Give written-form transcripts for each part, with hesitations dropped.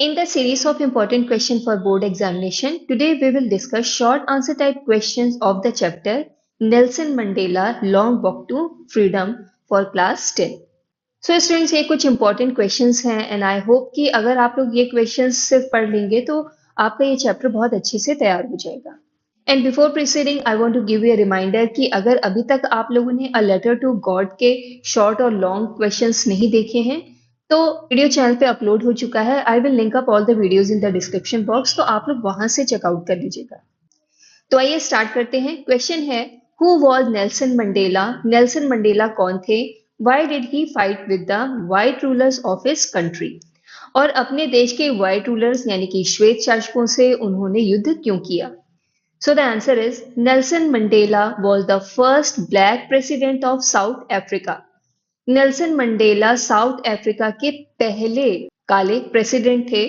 In the series of important questions for board examination, today we will discuss short answer type questions of the chapter Nelson Mandela Long Walk to Freedom for class 10. So students ये कुछ important questions हैं and I hope कि अगर आप लोग ये questions सिर्फ पढ़ लेंगे तो आपका ये चैप्टर बहुत अच्छे से तैयार हो जाएगा। And before proceeding I want to give you a reminder कि अगर अभी तक आप लोगों ने अ लेटर टू गॉड के शॉर्ट और लॉन्ग क्वेश्चंस नहीं देखे हैं तो वीडियो चैनल पे अपलोड हो चुका है। I will link up all the videos in the description box, तो आप लोग वहां से चेकआउट कर लीजिएगा। तो आइए स्टार्ट करते हैं। क्वेश्चन है, who was Nelson Mandela? Nelson Mandela कौन थे? Why did he fight with the white rulers of his country? और अपने देश के वाइट रूलर्स यानी कि श्वेत शासकों से उन्होंने युद्ध क्यों किया? So the answer is Nelson Mandela was the first black president of South Africa. Nelson Mandela south Africa के पहले काले प्रेसिडेंट थे।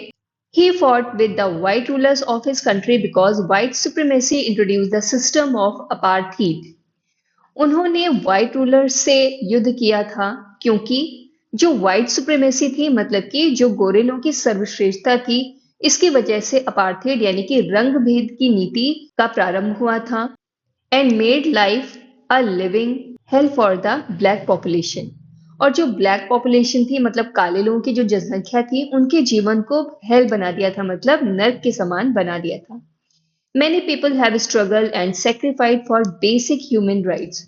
He fought with the white rulers of his country because white supremacy introduced the system of apartheid. उन्होंने white ruler से युद्ध किया था क्योंकि जो व्हाइट सुप्रीमेसी थी, मतलब कि जो गोरेलों की सर्वश्रेष्ठता थी, इसकी वजह से अपार्थेड यानी कि रंग भेद की नीति का प्रारंभ हुआ था and made life a living hello for the black population. और जो ब्लैक पॉपुलेशन थी, मतलब काले लोगों की जो जनसंख्या थी, उनके जीवन को हेल बना दिया था, मतलब नर्क के समान बना दिया था। Many people have struggled and sacrificed for basic human rights.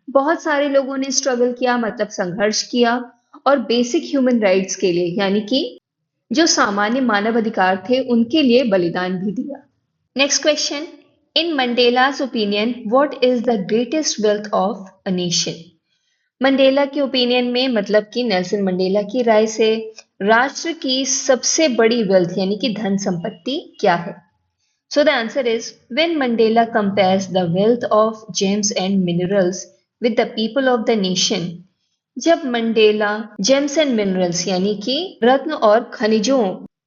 बहुत सारे लोगों ने स्ट्रगल किया, मतलब संघर्ष किया, और बेसिक ह्यूमन राइट्स के लिए यानी कि जो सामान्य मानव अधिकार थे उनके लिए बलिदान भी दिया। Next question, in Mandela's opinion what is the greatest wealth of a nation? Mandela के ओपिनियन में, मतलब कि नेल्सन मंडेला की राय से, राष्ट्र की सबसे बड़ी वेल्थ यानी कि धन संपत्ति क्या है? So the answer is when Mandela compares the wealth of gems and minerals with the people of the nation. जब मंडेला जेम्स एंड मिनरल्स यानी कि रत्न और खनिजों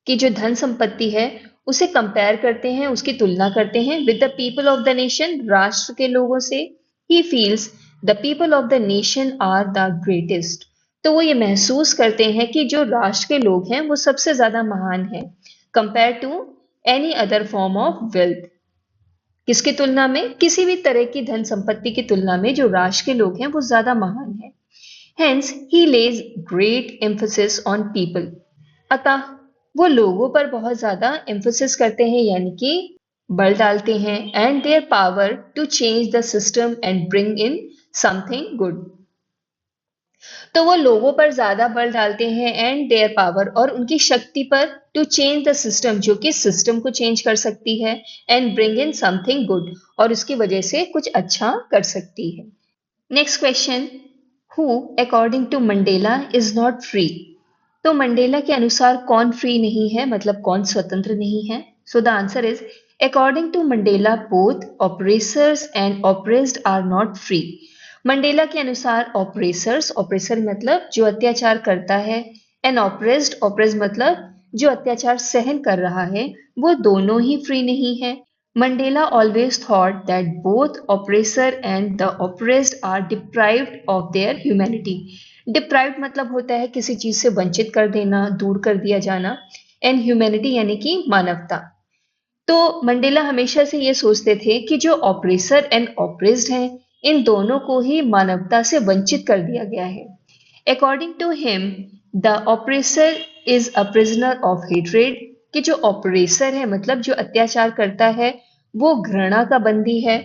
की जो धन संपत्ति है उसे कंपेयर करते हैं, उसकी तुलना करते हैं with the people of the nation, राष्ट्र के लोगों से, he feels the people of the nation are the greatest. तो वो ये महसूस करते हैं कि जो राष्ट्र के लोग हैं वो सबसे ज्यादा महान है compare to any other form of wealth. किसकी तुलना में? किसी भी तरह की धन संपत्ति की तुलना में जो राष्ट्र के लोग हैं वो ज्यादा महान है। Hence, he lays great emphasis on people. अतः वो लोगों पर बहुत ज्यादा एम्फोसिस करते हैं यानी कि बल डालते हैं and their power to change the system and bring in something good. तो वो लोगों पर ज्यादा बल डालते हैं एंड देयर पावर, और उनकी शक्ति पर, टू चेंज द सिस्टम, जो कि सिस्टम को चेंज कर सकती है, and bring in something good, और उसकी वजह से कुछ अच्छा कर सकती है। Next question, who according to Mandela is not free? तो मंडेला के अनुसार कौन फ्री नहीं है, मतलब कौन स्वतंत्र नहीं है? So the answer is according to Mandela both oppressors and oppressed are not free. Mandela के अनुसार ऑपरेसर्स, ऑपरेसर मतलब जो अत्याचार करता है, एंड ऑपरेस्ड, ऑपरेस्ड मतलब जो अत्याचार सहन कर रहा है, वो दोनों ही फ्री नहीं है। Mandela always thought that both oppressor and the oppressed are deprived of their humanity. Deprived मतलब होता है किसी चीज से वंचित कर देना, दूर कर दिया जाना, एंड ह्यूमैनिटी यानी कि मानवता। तो मंडेला हमेशा से ये सोचते थे कि जो ऑपरेसर एंड ऑपरेस्ड हैं, इन दोनों को ही मानवता से वंचित कर दिया गया है। According to him the oppressor is a prisoner of hatred, कि जो ऑपरेसर है मतलब जो अत्याचार करता है वो घृणा का बंदी है,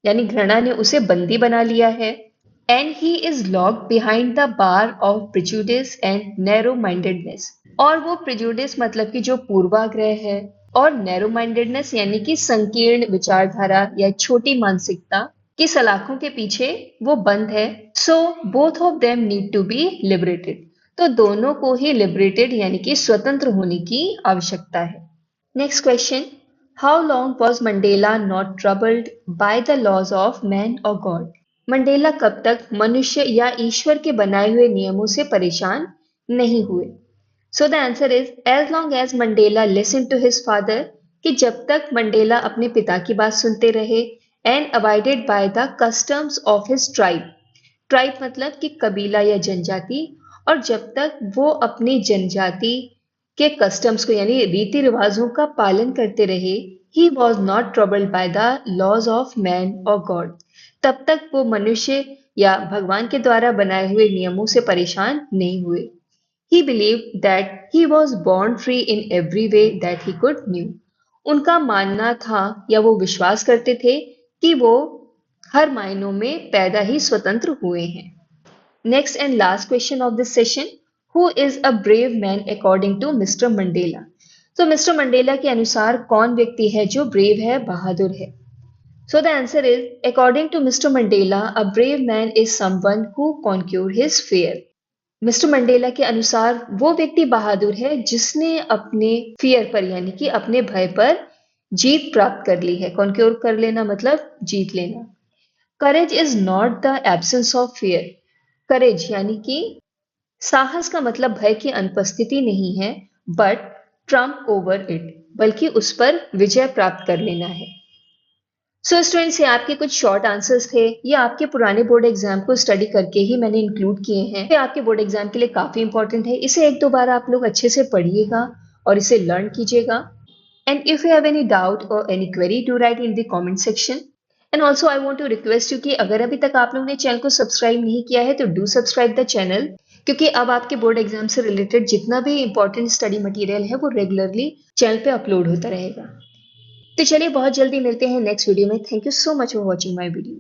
यानी घृणा ने उसे बंदी बना लिया है। And he is locked behind the bar of prejudice and narrow mindedness, और वो प्रिजुडिस मतलब कि जो पूर्वाग्रह है, और नैरो माइंडेडनेस यानी कि संकीर्ण विचारधारा या छोटी मानसिकता की सलाखों के पीछे वो बंद है। So both of them need to be liberated, तो दोनों को ही लिबरेटेड यानी कि स्वतंत्र होने की आवश्यकता है। Next question, how long was Mandela not troubled by the laws of man और गॉड? मंडेला कब तक मनुष्य या ईश्वर के बनाए हुए नियमों से परेशान नहीं हुए? So the answer is as long as Mandela listen to his father, कि जब तक मंडेला अपने पिता की बात सुनते रहे, and abided by the customs of his tribe, tribe मतलब कि कबीला या जनजाति, और जब तक वो अपनी जनजाति के कस्टम्स को यानी रीति रिवाजों का पालन करते रहे, he was not troubled by the laws of man और गॉड, तब तक वो मनुष्य या भगवान के द्वारा बनाए हुए नियमों से परेशान नहीं हुए। He believed that he was born free in every way that he could knew. उनका मानना था या वो विश्वास करते थे कि वो हर मायनों में पैदा ही स्वतंत्र हुए हैं। Next and last question of this session. Who is a brave man according to Mr. Mandela? तो मिस्टर मंडेला के अनुसार कौन व्यक्ति है जो ब्रेव है, बहादुर है? So the answer is, according to Mr. Mandela, a brave man is someone who conquer his fear. Mister Mandela के अनुसार वो व्यक्ति बहादुर है जिसने अपने फियर पर यानी कि अपने भय पर जीत प्राप्त कर ली है। कॉन्क्योर कर लेना मतलब जीत लेना। Courage is not the absence of fear. Courage यानी कि साहस का मतलब भय की अनुपस्थिति नहीं है, बट ट्रम्प ओवर इट, बल्कि उस पर विजय प्राप्त कर लेना है। सो स्टूडेंट्स, ये आपके कुछ शॉर्ट आंसर्स थे। ये आपके पुराने बोर्ड एग्जाम को स्टडी करके ही मैंने इंक्लूड किए हैं। ये आपके बोर्ड एग्जाम के लिए काफी इंपॉर्टेंट है। इसे एक दो बार आप लोग अच्छे से पढ़िएगा और इसे लर्न कीजिएगा। And if you have any doubt और any query, do write in the comment section. And also I want to request you कि अगर अभी तक आप लोगों ने चैनल को सब्सक्राइब नहीं किया है तो डू सब्सक्राइब द चैनल, क्योंकि अब आपके बोर्ड एग्जाम से रिलेटेड जितना भी इंपॉर्टेंट स्टडी मटेरियल है वो रेगुलरली चैनल पे अपलोड होता रहेगा। तो चलिए बहुत जल्दी मिलते हैं नेक्स्ट वीडियो में। Thank you so much for watching my video.